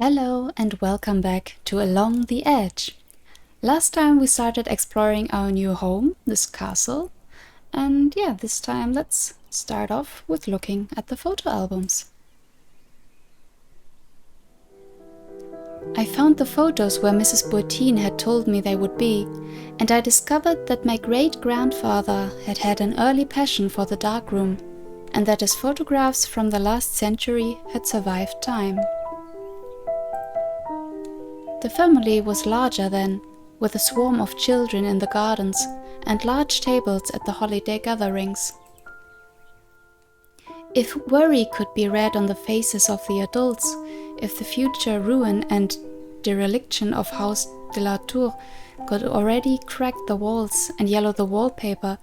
Hello and welcome back to Along the Edge. Last time we started exploring our new home, this castle, and this time let's start off with looking at the photo albums. I found the photos where Mrs. Bourtine had told me they would be, and I discovered that my great-grandfather had had an early passion for the darkroom, and that his photographs from the last century had survived time. The family was larger then, with a swarm of children in the gardens and large tables at the holiday gatherings. If worry could be read on the faces of the adults, if the future ruin and dereliction of House de la Tour could already crack the walls and yellow the wallpaper,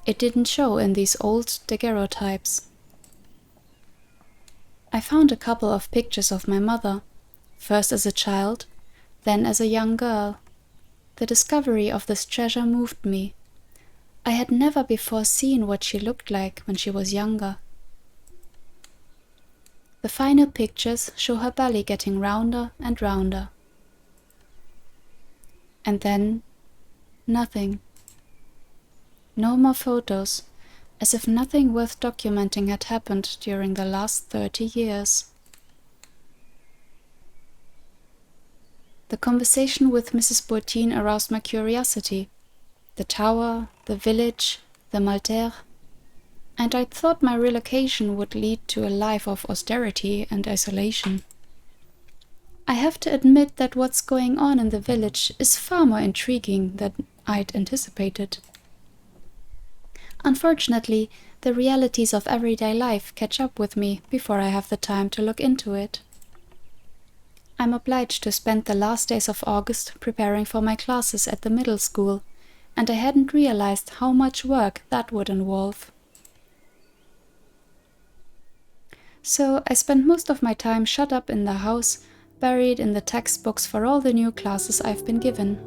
it didn't show in these old daguerreotypes. I found a couple of pictures of my mother, first as a child, then as a young girl. The discovery of this treasure moved me. I had never before seen what she looked like when she was younger. The final pictures show her belly getting rounder and rounder. And then, nothing. No more photos, as if nothing worth documenting had happened during the last 30 years. The conversation with Mrs. Bourtine aroused my curiosity. The tower, the village, the Malter, and I thought my relocation would lead to a life of austerity and isolation. I have to admit that what's going on in the village is far more intriguing than I'd anticipated. Unfortunately, the realities of everyday life catch up with me before I have the time to look into it. I'm obliged to spend the last days of August preparing for my classes at the middle school, and I hadn't realized how much work that would involve. So I spent most of my time shut up in the house, buried in the textbooks for all the new classes I've been given.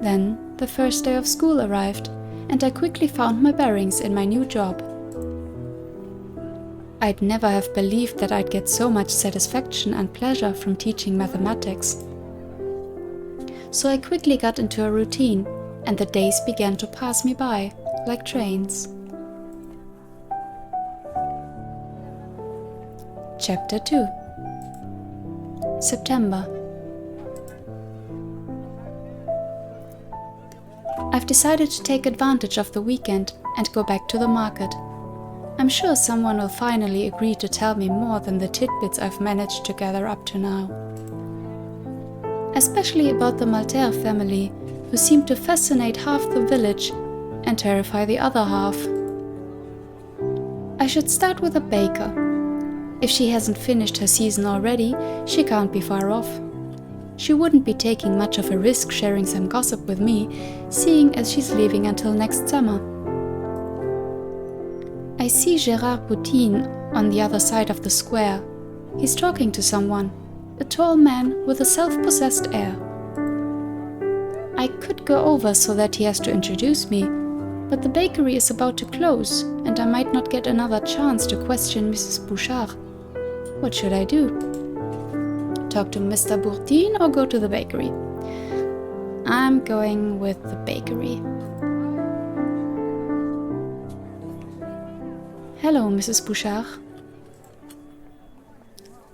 Then the first day of school arrived, and I quickly found my bearings in my new job. I'd never have believed that I'd get so much satisfaction and pleasure from teaching mathematics. So I quickly got into a routine, and the days began to pass me by, like trains. Chapter 2. September. I've decided to take advantage of the weekend and go back to the market. I'm sure someone will finally agree to tell me more than the tidbits I've managed to gather up to now. Especially about the Malter family, who seem to fascinate half the village and terrify the other half. I should start with a baker. If she hasn't finished her season already, she can't be far off. She wouldn't be taking much of a risk sharing some gossip with me, seeing as she's leaving until next summer. I see Gérard Bourtine on the other side of the square. He's talking to someone, a tall man with a self-possessed air. I could go over so that he has to introduce me, but the bakery is about to close, and I might not get another chance to question Mrs. Bouchard. What should I do? Talk to Mr. Bourtine or go to the bakery? I'm going with the bakery. Hello, Mrs. Bouchard.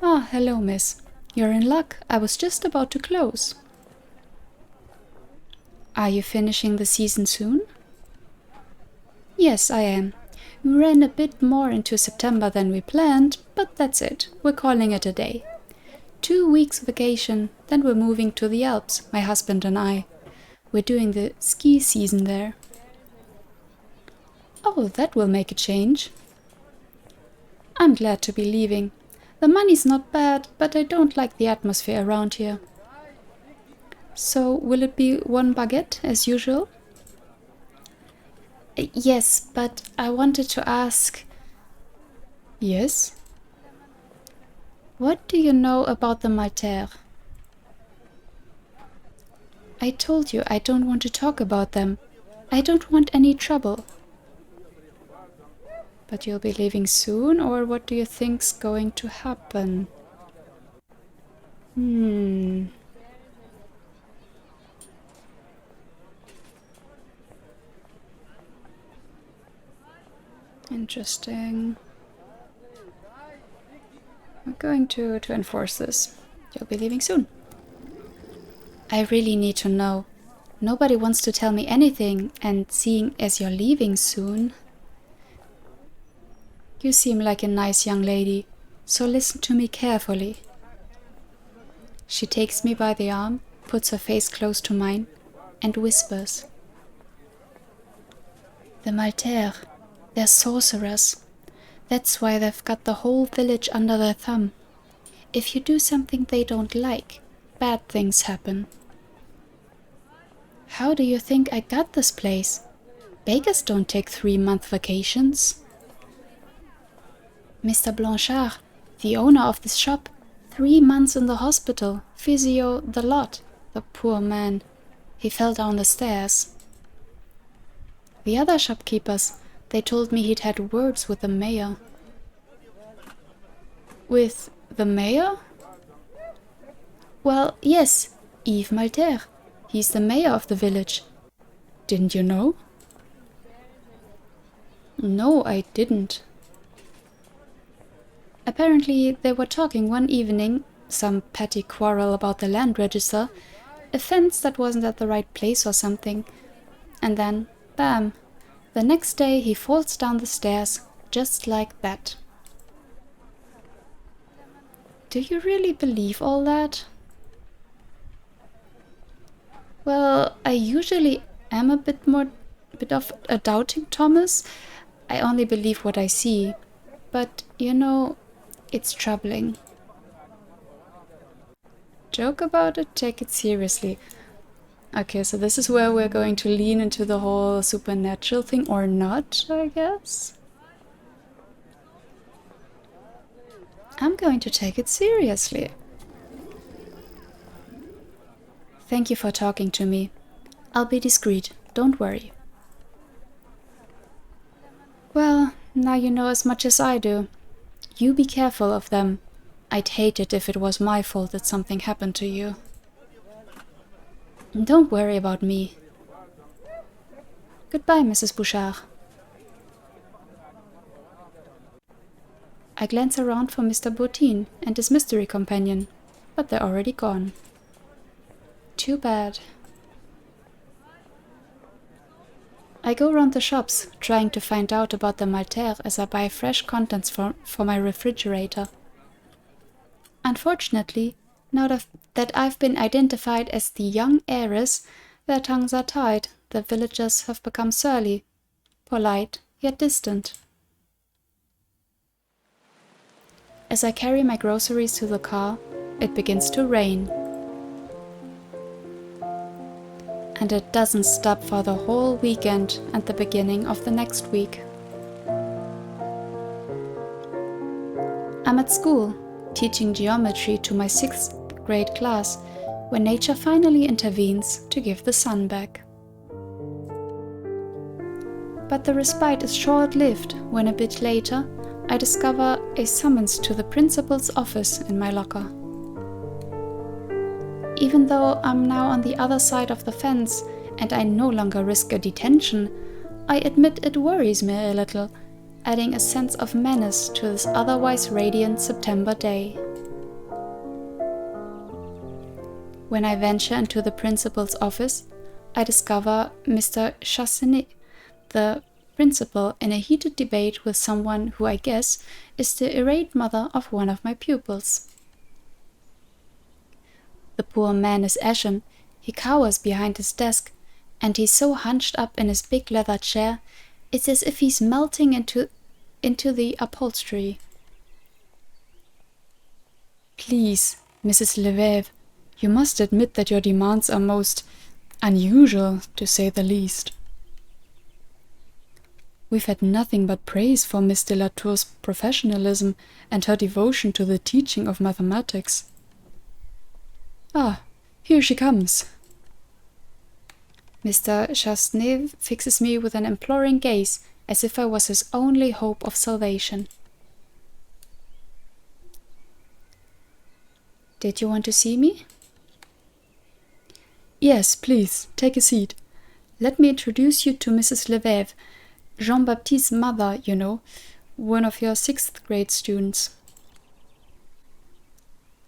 Ah, hello, miss. You're in luck. I was just about to close. Are you finishing the season soon? Yes, I am. We ran a bit more into September than we planned, but that's it. We're calling it a day. 2 weeks vacation, then we're moving to the Alps, my husband and I. We're doing the ski season there. Oh, that will make a change. I'm glad to be leaving. The money's not bad, but I don't like the atmosphere around here. So, will it be 1 baguette, as usual? Yes, but I wanted to ask... Yes? What do you know about the Malter? I told you I don't want to talk about them. I don't want any trouble. But you'll be leaving soon, or what do you think's going to happen? Interesting. We're going to enforce this. You'll be leaving soon. I really need to know. Nobody wants to tell me anything, and seeing as you're leaving soon... You seem like a nice young lady, so listen to me carefully. She takes me by the arm, puts her face close to mine, and whispers. The Maltaires, they're sorcerers. That's why they've got the whole village under their thumb. If you do something they don't like, bad things happen. How do you think I got this place? Bakers don't take 3-month vacations. Mr. Blanchard, the owner of this shop, 3 months in the hospital, physio, the lot. The poor man. He fell down the stairs. The other shopkeepers, they told me he'd had words with the mayor. With the mayor? Well, yes, Yves Maltaire. He's the mayor of the village. Didn't you know? No, I didn't. Apparently, they were talking one evening, some petty quarrel about the land register, a fence that wasn't at the right place or something, and then, bam, the next day he falls down the stairs, just like that. Do you really believe all that? Well, I usually am a bit of a doubting Thomas. I only believe what I see. But, you know, it's troubling. Joke about it, take it seriously. Okay, so this is where we're going to lean into the whole supernatural thing, or not, I guess? I'm going to take it seriously. Thank you for talking to me. I'll be discreet, don't worry. Well, now you know as much as I do. You be careful of them. I'd hate it if it was my fault that something happened to you. Don't worry about me. Goodbye, Mrs. Bouchard. I glance around for Mr. Bottine and his mystery companion, but they're already gone. Too bad. I go round the shops, trying to find out about the Maltaires as I buy fresh contents for my refrigerator. Unfortunately, now that I've been identified as the young heiress, their tongues are tied. The villagers have become surly, polite, yet distant. As I carry my groceries to the car, it begins to rain. And it doesn't stop for the whole weekend and the beginning of the next week. I'm at school, teaching geometry to my 6th grade class, when nature finally intervenes to give the sun back. But the respite is short-lived when a bit later I discover a summons to the principal's office in my locker. Even though I'm now on the other side of the fence and I no longer risk a detention, I admit it worries me a little, adding a sense of menace to this otherwise radiant September day. When I venture into the principal's office, I discover Mr. Chassenet, the principal, in a heated debate with someone who I guess is the irate mother of one of my pupils. The poor man is ashen, he cowers behind his desk, and he's so hunched up in his big leather chair, it's as if he's melting into the upholstery. Please, Mrs. Lefebvre, you must admit that your demands are most unusual, to say the least. We've had nothing but praise for Miss de la Tour's professionalism and her devotion to the teaching of mathematics. Ah, here she comes. Mr. Chassenet fixes me with an imploring gaze as if I was his only hope of salvation. Did you want to see me? Yes, please, take a seat. Let me introduce you to Mrs. Lefebvre, Jean-Baptiste's mother, you know, one of your 6th grade students.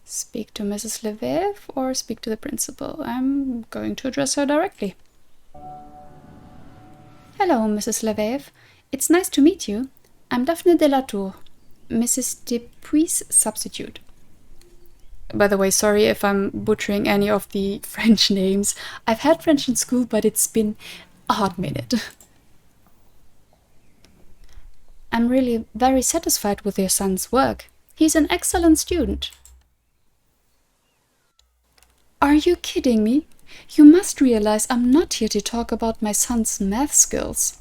Speak to Mrs. Lefebvre or speak to the principal? I'm going to address her directly. Hello, Mrs. Lefebvre. It's nice to meet you. I'm Daphne de la Tour, Mrs. Dupuis' substitute. By the way, sorry if I'm butchering any of the French names. I've had French in school, but it's been a hot minute. I'm really very satisfied with your son's work. He's an excellent student. Are you kidding me? You must realize I'm not here to talk about my son's math skills.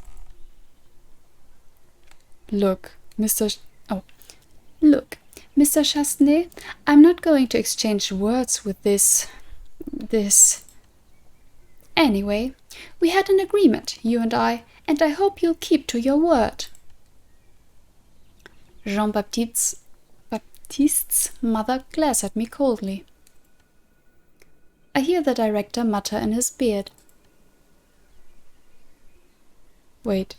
Look, Mr. Chasseneux, I'm not going to exchange words with this. Anyway, we had an agreement, you and I hope you'll keep to your word. Jean-Baptiste's mother glares at me coldly. I hear the director mutter in his beard. Wait,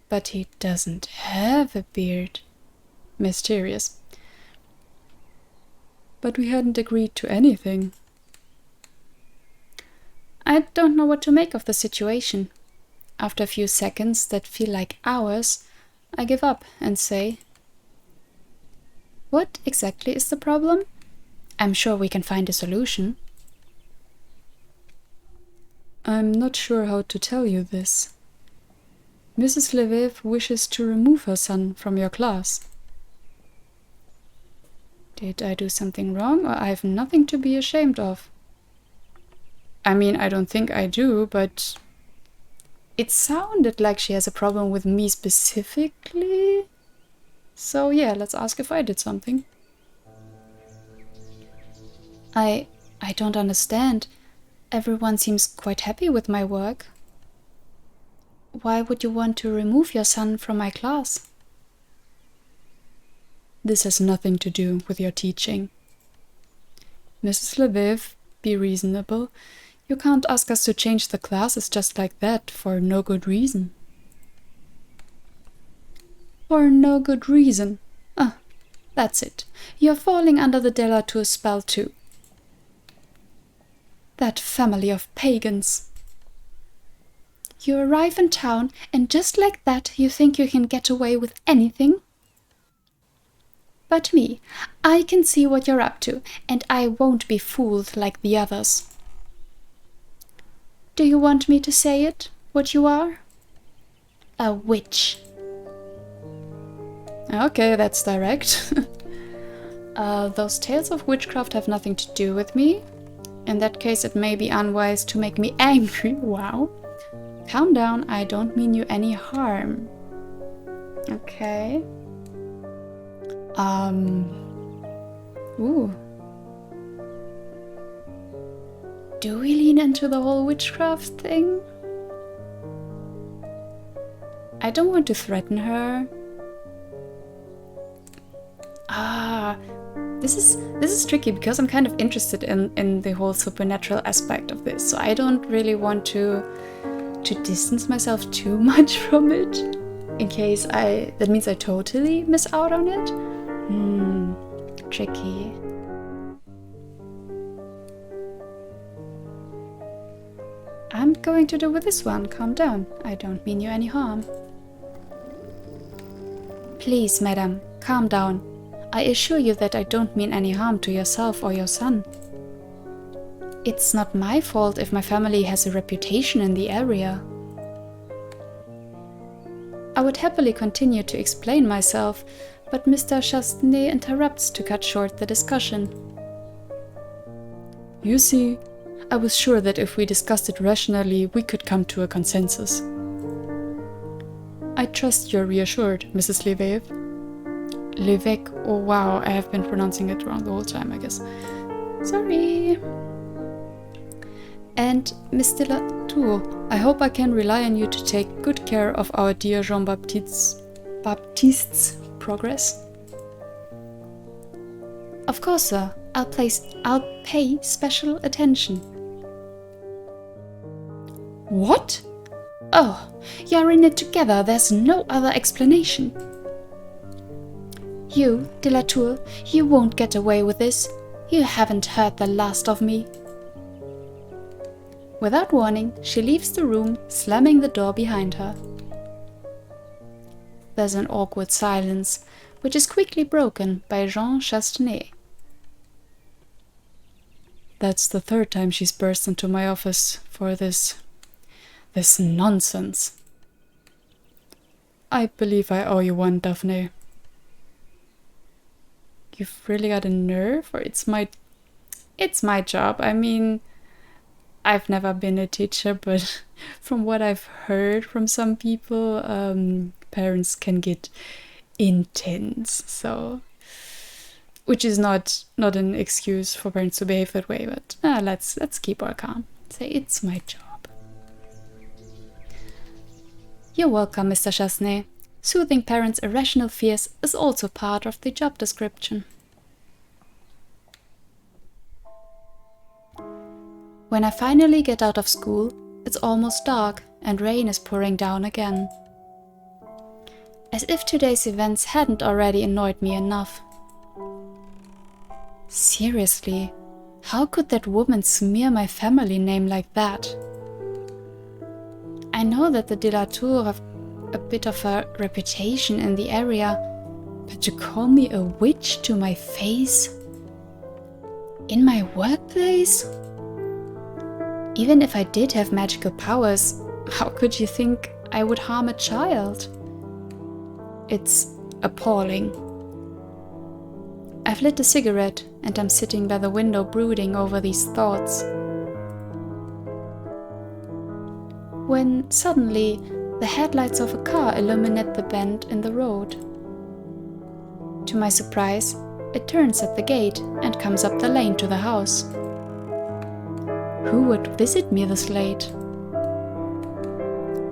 but he doesn't have a beard. Mysterious. But we hadn't agreed to anything. I don't know what to make of the situation. After a few seconds that feel like hours, I give up and say, what exactly is the problem? I'm sure we can find a solution. I'm not sure how to tell you this. Mrs. Lefebvre wishes to remove her son from your class. Did I do something wrong, or I have nothing to be ashamed of? I mean, I don't think I do, but it sounded like she has a problem with me specifically. So yeah, let's ask if I did something. I don't understand. Everyone seems quite happy with my work. Why would you want to remove your son from my class? This has nothing to do with your teaching. Mrs. Lefebvre, be reasonable. You can't ask us to change the classes just like that for no good reason. For no good reason. Ah, that's it. You're falling under the de la Tour spell too. That family of pagans. You arrive in town, and just like that you think you can get away with anything? But me, I can see what you're up to, and I won't be fooled like the others. Do you want me to say it, what you are? A witch. Okay, that's direct. Those tales of witchcraft have nothing to do with me. In that case, it may be unwise to make me angry. Wow. Calm down, I don't mean you any harm. Okay. Ooh. Do we lean into the whole witchcraft thing? I don't want to threaten her. This is tricky because I'm kind of interested in the whole supernatural aspect of this, so I don't really want to distance myself too much from it, in case that means I totally miss out on it. Tricky. I'm going to do with this one. Calm down. I don't mean you any harm. Please, madam, calm down. I assure you that I don't mean any harm to yourself or your son. It's not my fault if my family has a reputation in the area. I would happily continue to explain myself, but Mr. Chasseneux interrupts to cut short the discussion. You see, I was sure that if we discussed it rationally, we could come to a consensus. I trust you're reassured, Mrs. Lefebvre. Levesque, oh wow, I have been pronouncing it wrong the whole time, I guess. Sorry. And Miss de la Tour, I hope I can rely on you to take good care of our dear Jean-Baptiste's progress. Of course, sir. I'll pay special attention. What? Oh, you're in it together. There's no other explanation. You, de la Tour, you won't get away with this. You haven't heard the last of me. Without warning, she leaves the room, slamming the door behind her. There's an awkward silence, which is quickly broken by Jean Chastenay. That's the third time she's burst into my office for this nonsense. I believe I owe you one, Daphne. You've really got a nerve, or it's my job. I mean, I've never been a teacher, but from what I've heard from some people, parents can get intense. So, which is not an excuse for parents to behave that way. But let's keep our calm. Say it's my job. You're welcome, Mr. Chasnay. Soothing parents' irrational fears is also part of the job description. When I finally get out of school, it's almost dark and rain is pouring down again. As if today's events hadn't already annoyed me enough. Seriously, how could that woman smear my family name like that? I know that the de la Tour have a bit of a reputation in the area, but to call me a witch to my face? In my workplace? Even if I did have magical powers, how could you think I would harm a child? It's appalling. I've lit a cigarette and I'm sitting by the window brooding over these thoughts. When suddenly the headlights of a car illuminate the bend in the road. To my surprise, it turns at the gate and comes up the lane to the house. Who would visit me this late?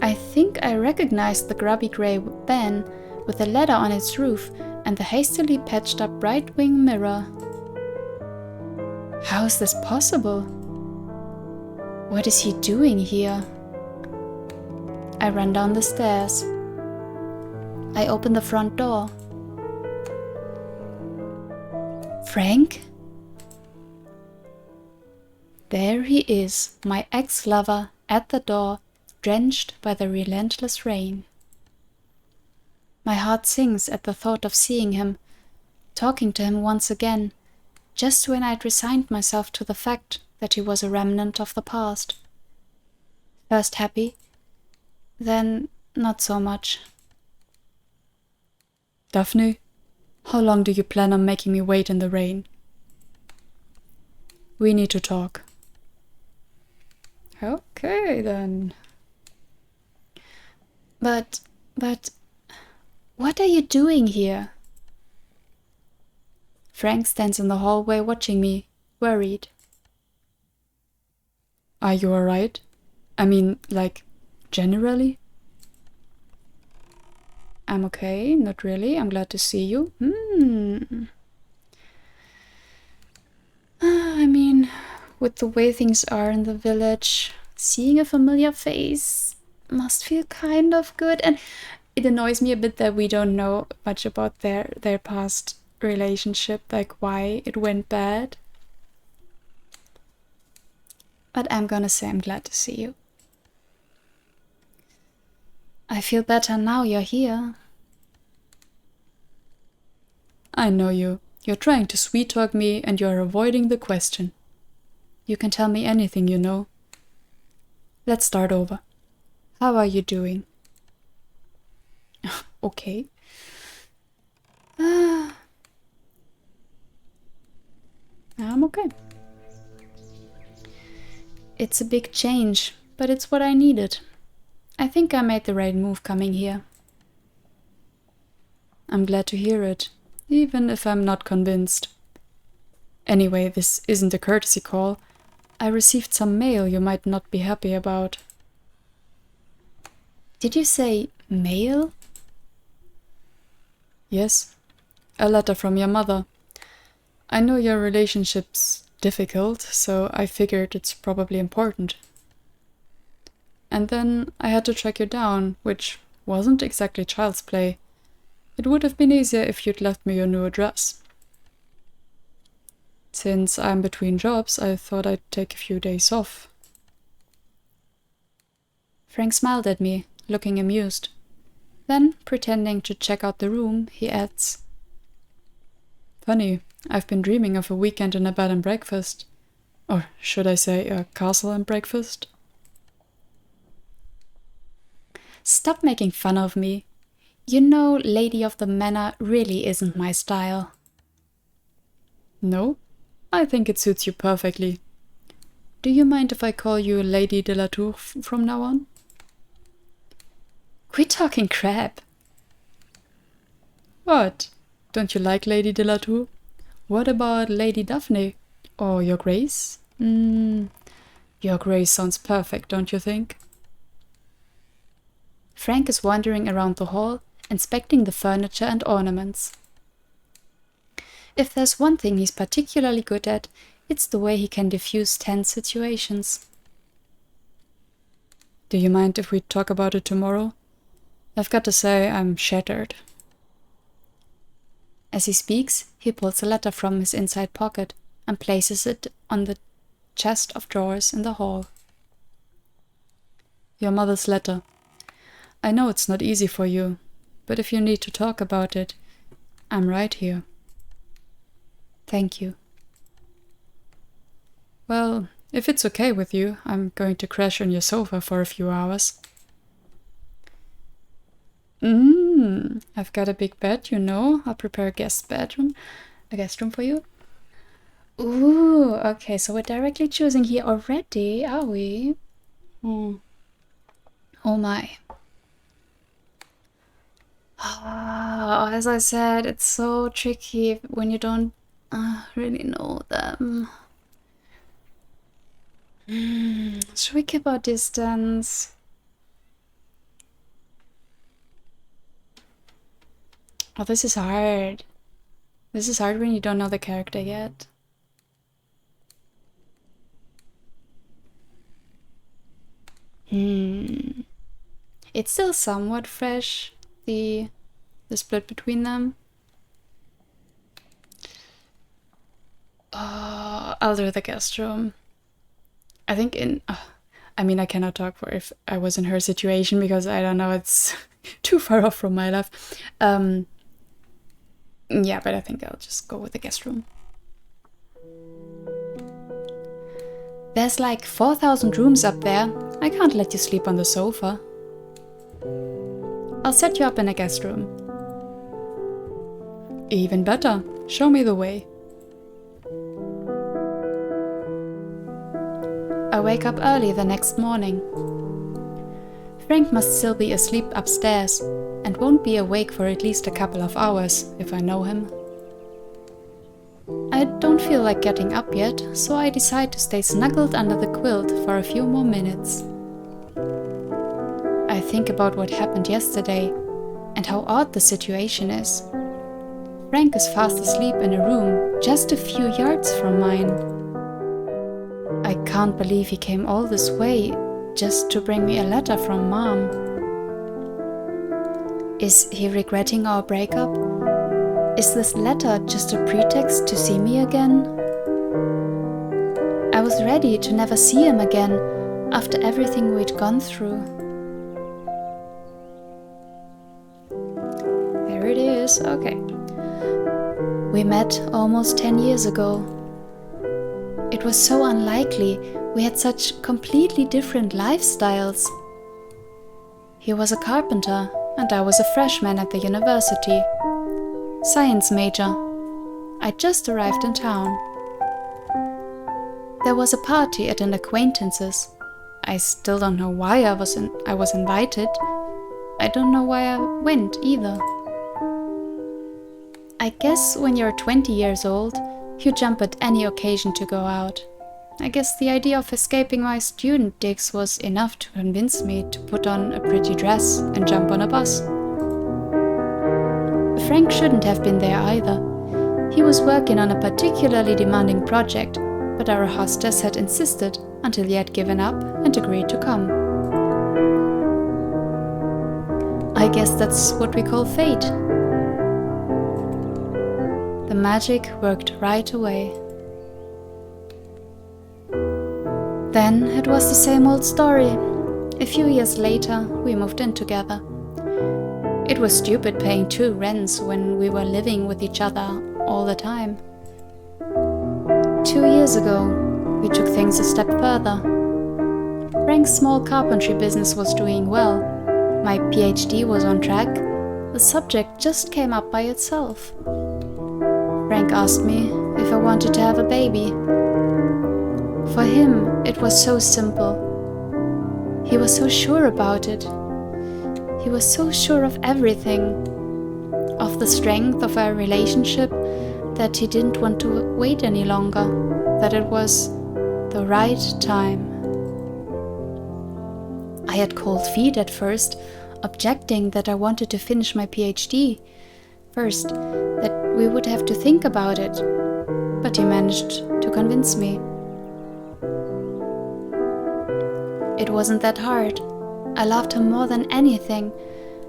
I think I recognized the grubby grey van with a ladder on its roof and the hastily patched up right-wing mirror. How is this possible? What is he doing here? I run down the stairs. I open the front door. Frank? There he is, my ex-lover, at the door, drenched by the relentless rain. My heart sinks at the thought of seeing him, talking to him once again, just when I'd resigned myself to the fact that he was a remnant of the past. First happy, then not so much. Daphne, how long do you plan on making me wait in the rain? We need to talk. Okay, then. But, what are you doing here? Frank stands in the hallway watching me, worried. Are you alright? I mean, like, generally? I'm okay, not really. I'm glad to see you. I mean, with the way things are in the village, seeing a familiar face must feel kind of good. And it annoys me a bit that we don't know much about their past relationship, like why it went bad. But I'm gonna say I'm glad to see you. I feel better now you're here. I know you. You're trying to sweet-talk me and you're avoiding the question. You can tell me anything you know. Let's start over. How are you doing? Okay. I'm okay. It's a big change, but it's what I needed. I think I made the right move coming here. I'm glad to hear it, even if I'm not convinced. Anyway, this isn't a courtesy call. I received some mail you might not be happy about. Did you say mail? Yes, a letter from your mother. I know your relationship's difficult, so I figured it's probably important. And then I had to track you down, which wasn't exactly child's play. It would have been easier if you'd left me your new address. Since I'm between jobs, I thought I'd take a few days off. Frank smiled at me, looking amused. Then, pretending to check out the room, he adds, "Funny, I've been dreaming of a weekend in a bed and breakfast. Or should I say a castle and breakfast?" Stop making fun of me. You know, Lady of the Manor really isn't my style. No? I think it suits you perfectly. Do you mind if I call you Lady de la Tour from now on? Quit talking crap. What? Don't you like Lady de la Tour? What about Lady Daphne? Or Your Grace? Your Grace sounds perfect, don't you think? Frank is wandering around the hall, inspecting the furniture and ornaments. If there's one thing he's particularly good at, it's the way he can diffuse tense situations. Do you mind if we talk about it tomorrow? I've got to say, I'm shattered. As he speaks, he pulls a letter from his inside pocket and places it on the chest of drawers in the hall. Your mother's letter. I know it's not easy for you, but if you need to talk about it, I'm right here. Thank you. Well, if it's okay with you, I'm going to crash on your sofa for a few hours. I've got a big bed, you know. I'll prepare a guest room for you. Ooh, okay, so we're directly choosing here already, are we? Oh my. As I said, it's so tricky when you don't really know them. Should we keep our distance? Oh, this is hard. This is hard when you don't know the character yet. It's still somewhat fresh, the split between them. I'll do the guest room. I think I cannot talk for if I was in her situation because I don't know, it's too far off from my life. Yeah, but I think I'll just go with the guest room. There's like 4,000 rooms up there. I can't let you sleep on the sofa. I'll set you up in a guest room. Even better. Show me the way. I wake up early the next morning. Frank must still be asleep upstairs and won't be awake for at least a couple of hours if I know him. I don't feel like getting up yet, so I decide to stay snuggled under the quilt for a few more minutes. I think about what happened yesterday and how odd the situation is. Frank is fast asleep in a room just a few yards from mine. I can't believe he came all this way just to bring me a letter from Mom. Is he regretting our breakup? Is this letter just a pretext to see me again? I was ready to never see him again after everything we'd gone through. There it is, okay. We met almost 10 years ago. It was so unlikely, we had such completely different lifestyles. He was a carpenter and I was a freshman at the university. Science major. I just arrived in town. There was a party at an acquaintance's. I still don't know why I was invited. I don't know why I went either. I guess when you're 20 years old, you jump at any occasion to go out. I guess the idea of escaping my student digs was enough to convince me to put on a pretty dress and jump on a bus. Frank shouldn't have been there either. He was working on a particularly demanding project, but our hostess had insisted until he had given up and agreed to come. I guess that's what we call fate. The magic worked right away. Then it was the same old story. A few years later, we moved in together. It was stupid paying 2 rents when we were living with each other all the time. 2 years ago, we took things a step further. Frank's small carpentry business was doing well. My PhD was on track. The subject just came up by itself. Frank asked me if I wanted to have a baby. For him, it was so simple. He was so sure about it. He was so sure of everything, of the strength of our relationship, that he didn't want to wait any longer, that it was the right time. I had cold feet at first, objecting that I wanted to finish my PhD first, that we would have to think about it, but he managed to convince me. It wasn't that hard. I loved him more than anything,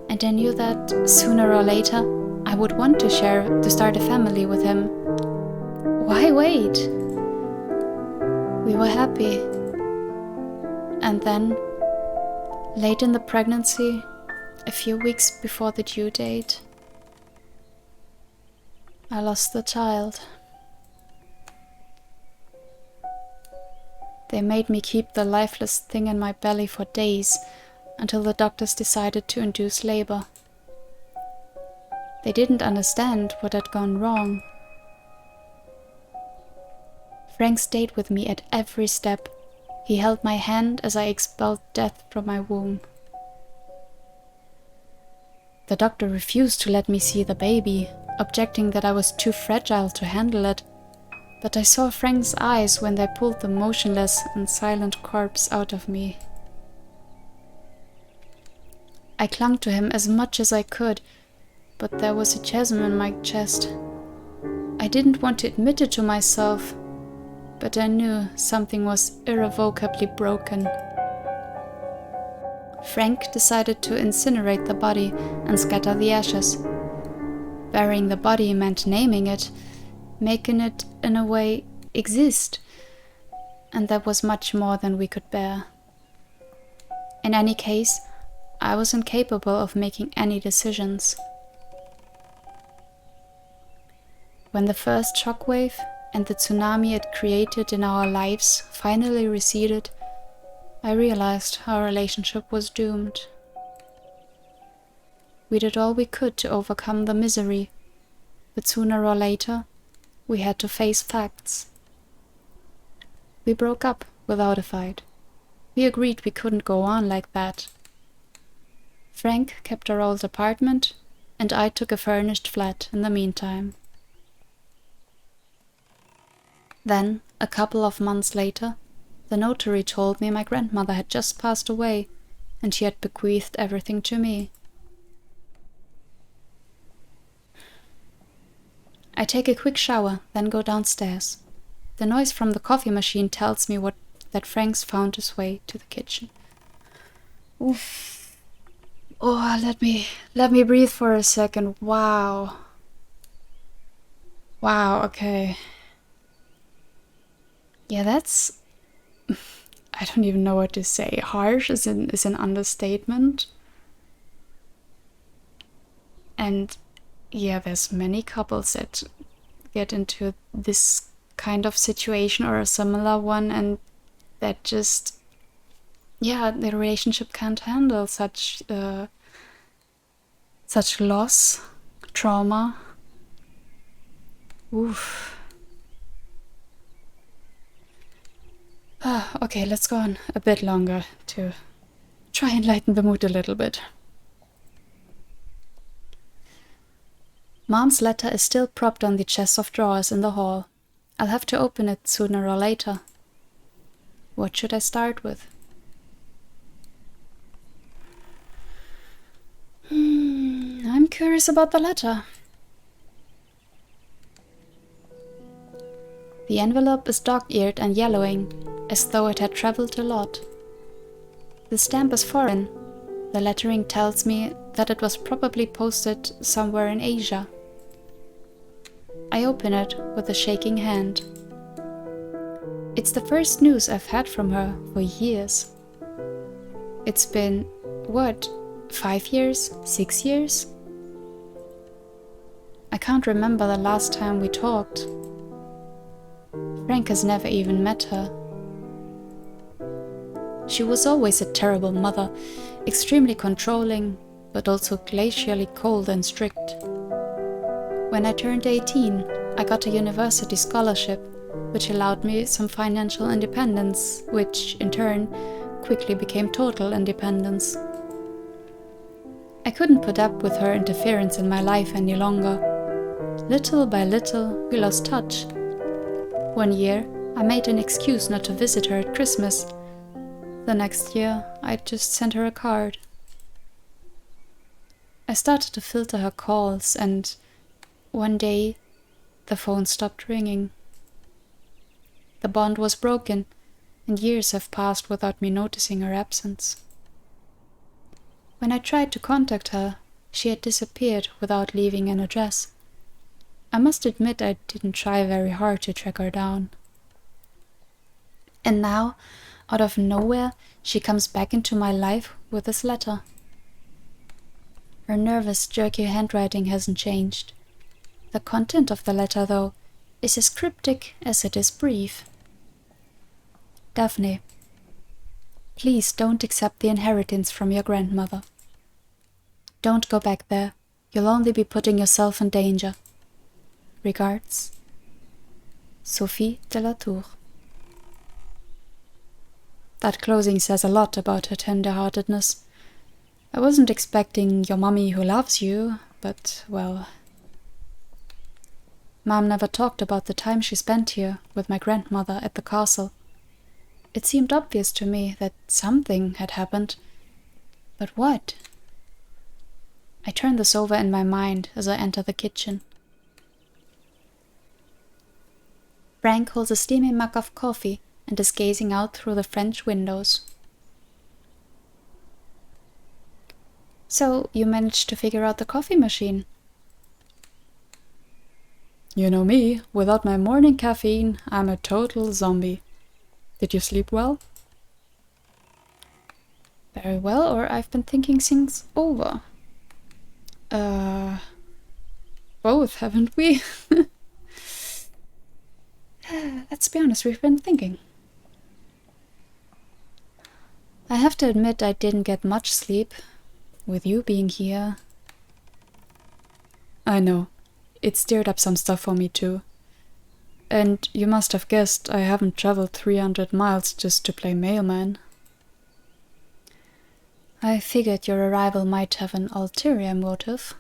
and I knew that sooner or later I would want to start a family with him. Why wait? We were happy. And then, late in the pregnancy, a few weeks before the due date, I lost the child. They made me keep the lifeless thing in my belly for days, until the doctors decided to induce labor. They didn't understand what had gone wrong. Frank stayed with me at every step. He held my hand as I expelled death from my womb. The doctor refused to let me see the baby, objecting that I was too fragile to handle it. But I saw Frank's eyes when they pulled the motionless and silent corpse out of me. I clung to him as much as I could, but there was a chasm in my chest. I didn't want to admit it to myself, but I knew something was irrevocably broken. Frank decided to incinerate the body and scatter the ashes. Burying the body meant naming it, making it, in a way, exist, and that was much more than we could bear. In any case, I was incapable of making any decisions. When the first shockwave and the tsunami it created in our lives finally receded, I realized our relationship was doomed. We did all we could to overcome the misery, but sooner or later, we had to face facts. We broke up without a fight. We agreed we couldn't go on like that. Frank kept our old apartment, and I took a furnished flat in the meantime. Then, a couple of months later, the notary told me my grandmother had just passed away, and she had bequeathed everything to me. I take a quick shower, then go downstairs. The noise from the coffee machine tells me that Frank's found his way to the kitchen. Oof. Oh, let me breathe for a second. Wow, okay. Yeah, that's... I don't even know what to say. Harsh is an understatement. And yeah, there's many couples that get into this kind of situation or a similar one, and that just, yeah, the relationship can't handle such loss, trauma. Oof. Okay, let's go on a bit longer to try and lighten the mood a little bit. Mom's letter is still propped on the chest of drawers in the hall. I'll have to open it sooner or later. What should I start with? I'm curious about the letter. The envelope is dog-eared and yellowing, as though it had traveled a lot. The stamp is foreign. The lettering tells me that it was probably posted somewhere in Asia. I open it with a shaking hand. It's the first news I've had from her for years. It's been, 5 years? 6 years? I can't remember the last time we talked. Frank has never even met her. She was always a terrible mother, extremely controlling, but also glacially cold and strict. When I turned 18, I got a university scholarship, which allowed me some financial independence, which, in turn, quickly became total independence. I couldn't put up with her interference in my life any longer. Little by little, we lost touch. One year, I made an excuse not to visit her at Christmas. The next year, I just sent her a card. I started to filter her calls, and one day, the phone stopped ringing. The bond was broken, and years have passed without me noticing her absence. When I tried to contact her, she had disappeared without leaving an address. I must admit I didn't try very hard to track her down. And now, out of nowhere, she comes back into my life with this letter. Her nervous, jerky handwriting hasn't changed. The content of the letter, though, is as cryptic as it is brief. Daphne, please don't accept the inheritance from your grandmother. Don't go back there. You'll only be putting yourself in danger. Regards, Sophie de la Tour. That closing says a lot about her tender-heartedness. I wasn't expecting your mummy who loves you, but, well... Mom never talked about the time she spent here with my grandmother at the castle. It seemed obvious to me that something had happened. But what? I turn this over in my mind as I enter the kitchen. Frank holds a steaming mug of coffee and is gazing out through the French windows. So, you managed to figure out the coffee machine? You know me, without my morning caffeine, I'm a total zombie. Did you sleep well? Very well, or I've been thinking things over. Both, haven't we? Let's be honest, we've been thinking. I have to admit I didn't get much sleep. With you being here... I know. It stirred up some stuff for me too. And you must have guessed I haven't traveled 300 miles just to play mailman. I figured your arrival might have an ulterior motive.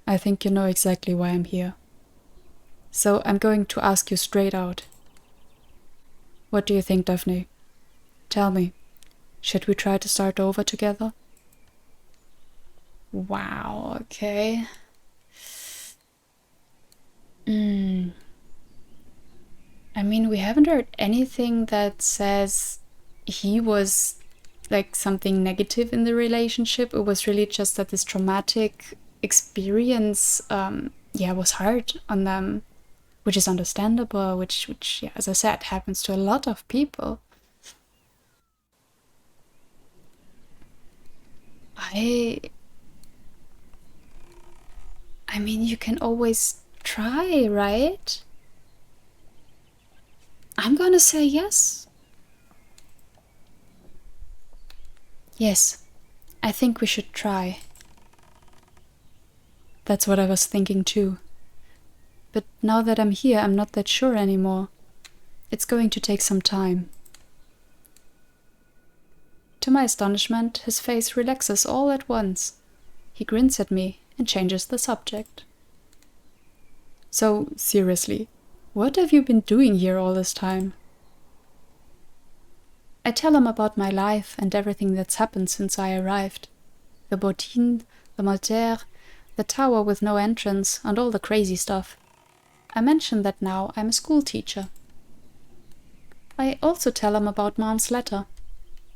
I think you know exactly why I'm here. So I'm going to ask you straight out. What do you think, Daphne? Tell me, should we try to start over together? Wow, okay. I mean, we haven't heard anything that says he was like something negative in the relationship. It was really just that this traumatic experience, was hard on them, which is understandable, which, yeah, as I said, happens to a lot of people. I mean, you can always try, right? I'm gonna say yes. Yes, I think we should try. That's what I was thinking too. But now that I'm here, I'm not that sure anymore. It's going to take some time. To my astonishment, his face relaxes all at once. He grins at me and changes the subject. So, seriously, what have you been doing here all this time? I tell him about my life and everything that's happened since I arrived. The Bottines, the Maltaire, the tower with no entrance, and all the crazy stuff. I mention that now I'm a school teacher. I also tell him about Mom's letter.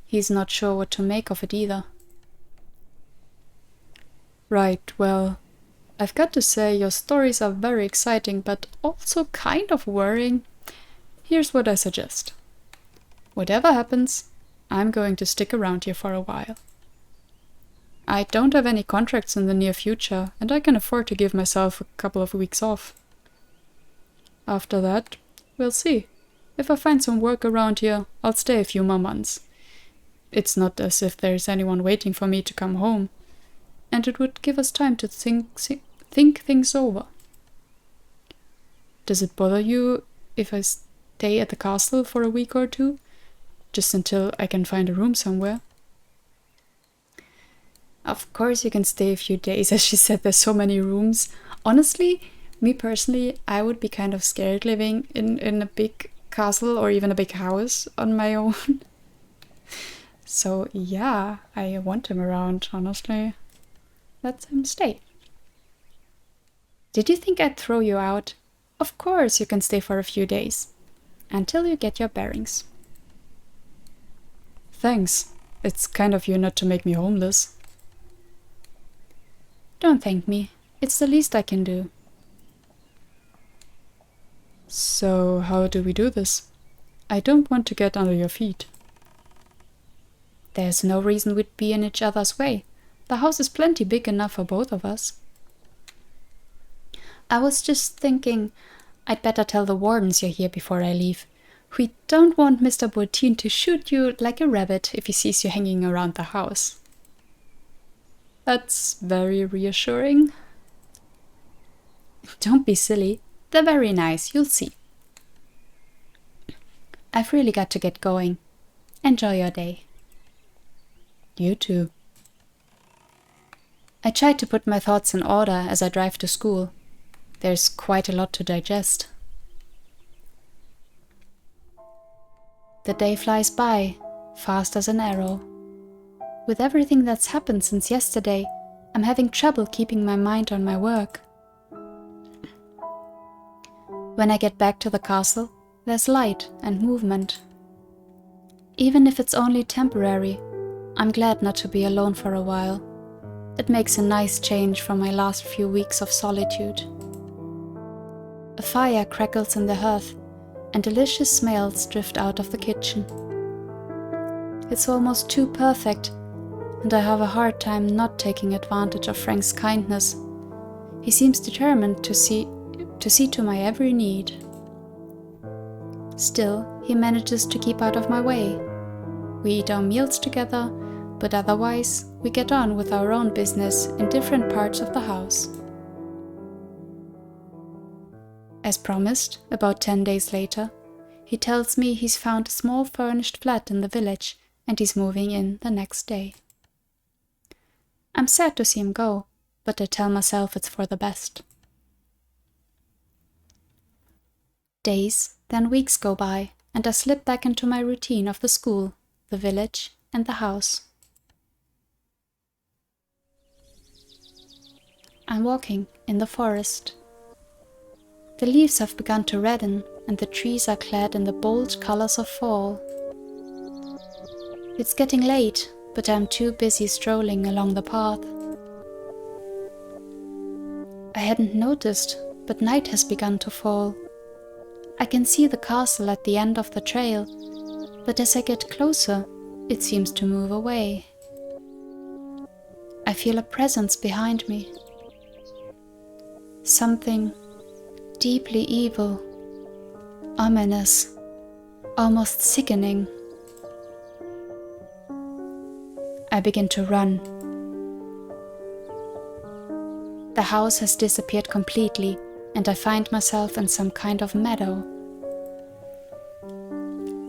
He's not sure what to make of it either. Right, well, I've got to say your stories are very exciting, but also kind of worrying. Here's what I suggest. Whatever happens, I'm going to stick around here for a while. I don't have any contracts in the near future, and I can afford to give myself a couple of weeks off. After that, we'll see. If I find some work around here, I'll stay a few more months. It's not as if there's anyone waiting for me to come home, and it would give us time to think things over. Does it bother you if I stay at the castle for a week or two? Just until I can find a room somewhere? Of course you can stay a few days, as she said, there's so many rooms. Honestly, me personally, I would be kind of scared living in a big castle or even a big house on my own. So yeah, I want him around, honestly. Let him stay. Did you think I'd throw you out? Of course you can stay for a few days. Until you get your bearings. Thanks. It's kind of you not to make me homeless. Don't thank me. It's the least I can do. So, how do we do this? I don't want to get under your feet. There's no reason we'd be in each other's way. The house is plenty big enough for both of us. I was just thinking I'd better tell the wardens you're here before I leave. We don't want Mr. Bottine to shoot you like a rabbit if he sees you hanging around the house. That's very reassuring. Don't be silly. They're very nice, you'll see. I've really got to get going. Enjoy your day. You too. I try to put my thoughts in order as I drive to school. There's quite a lot to digest. The day flies by, fast as an arrow. With everything that's happened since yesterday, I'm having trouble keeping my mind on my work. When I get back to the castle, there's light and movement. Even if it's only temporary, I'm glad not to be alone for a while. It makes a nice change from my last few weeks of solitude. A fire crackles in the hearth, and delicious smells drift out of the kitchen. It's almost too perfect, and I have a hard time not taking advantage of Frank's kindness. He seems determined to see to my every need. Still, he manages to keep out of my way. We eat our meals together, but otherwise, we get on with our own business in different parts of the house. As promised, about 10 days later, he tells me he's found a small furnished flat in the village and he's moving in the next day. I'm sad to see him go, but I tell myself it's for the best. Days, then weeks go by, and I slip back into my routine of the school, the village, and the house. I'm walking in the forest. The leaves have begun to redden, and the trees are clad in the bold colors of fall. It's getting late, but I'm too busy strolling along the path. I hadn't noticed, but night has begun to fall. I can see the castle at the end of the trail, but as I get closer, it seems to move away. I feel a presence behind me. Something deeply evil, ominous, almost sickening. I begin to run. The house has disappeared completely, and I find myself in some kind of meadow.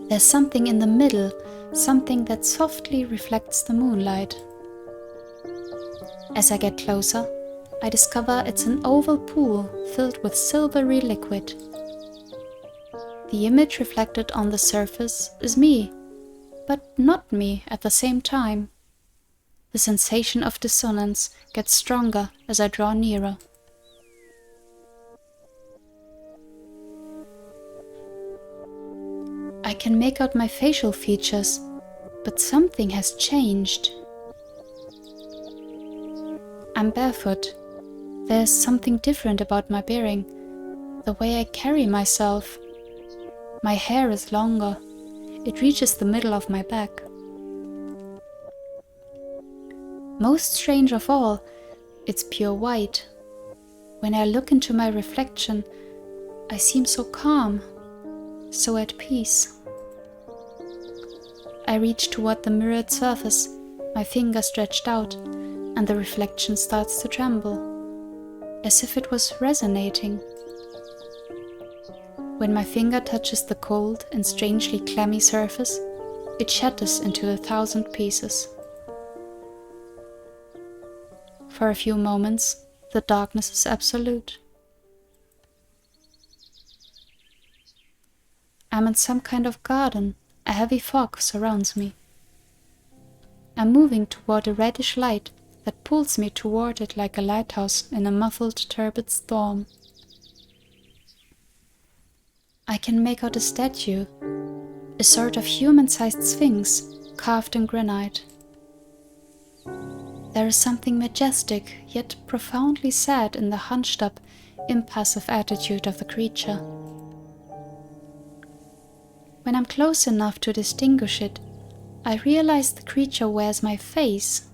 There's something in the middle, something that softly reflects the moonlight. As I get closer, I discover it's an oval pool filled with silvery liquid. The image reflected on the surface is me, but not me at the same time. The sensation of dissonance gets stronger as I draw nearer. I can make out my facial features, but something has changed. I'm barefoot. There's something different about my bearing, the way I carry myself. My hair is longer. It reaches the middle of my back. Most strange of all, it's pure white. When I look into my reflection, I seem so calm, so at peace. I reach toward the mirrored surface, my finger stretched out, and the reflection starts to tremble, as if it was resonating. When my finger touches the cold and strangely clammy surface, it shatters into 1,000 pieces. For a few moments, the darkness is absolute. I'm in some kind of garden. A heavy fog surrounds me. I'm moving toward a reddish light that pulls me toward it like a lighthouse in a muffled, turbid storm. I can make out a statue, a sort of human-sized sphinx carved in granite. There is something majestic yet profoundly sad in the hunched-up, impassive attitude of the creature. When I'm close enough to distinguish it, I realize the creature wears my face.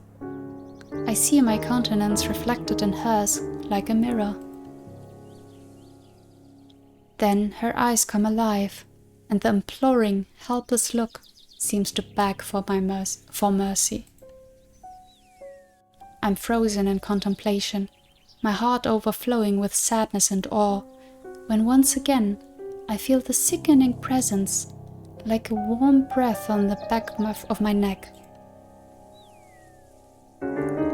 I see my countenance reflected in hers like a mirror. Then her eyes come alive, and the imploring, helpless look seems to beg for mercy. I'm frozen in contemplation, my heart overflowing with sadness and awe, when once again I feel the sickening presence, like a warm breath on the back of my neck.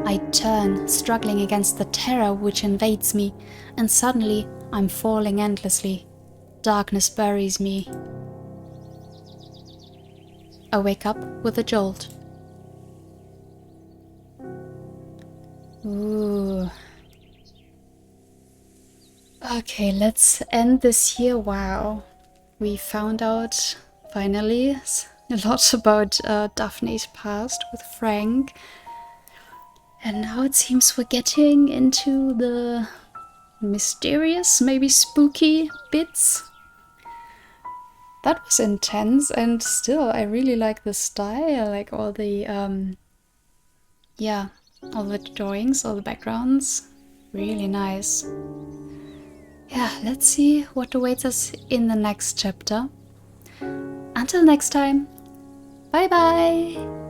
I turn, struggling against the terror which invades me, and suddenly I'm falling endlessly. Darkness buries me. I wake up with a jolt. Ooh. Okay, let's end this here. Wow. We found out, finally, a lot about Daphne's past with Frank. And now it seems we're getting into the mysterious, maybe spooky bits. That was intense, and still I really like the style, like all the all the drawings, all the backgrounds, really nice. Yeah, let's see what awaits us in the next chapter. Until next time, bye bye!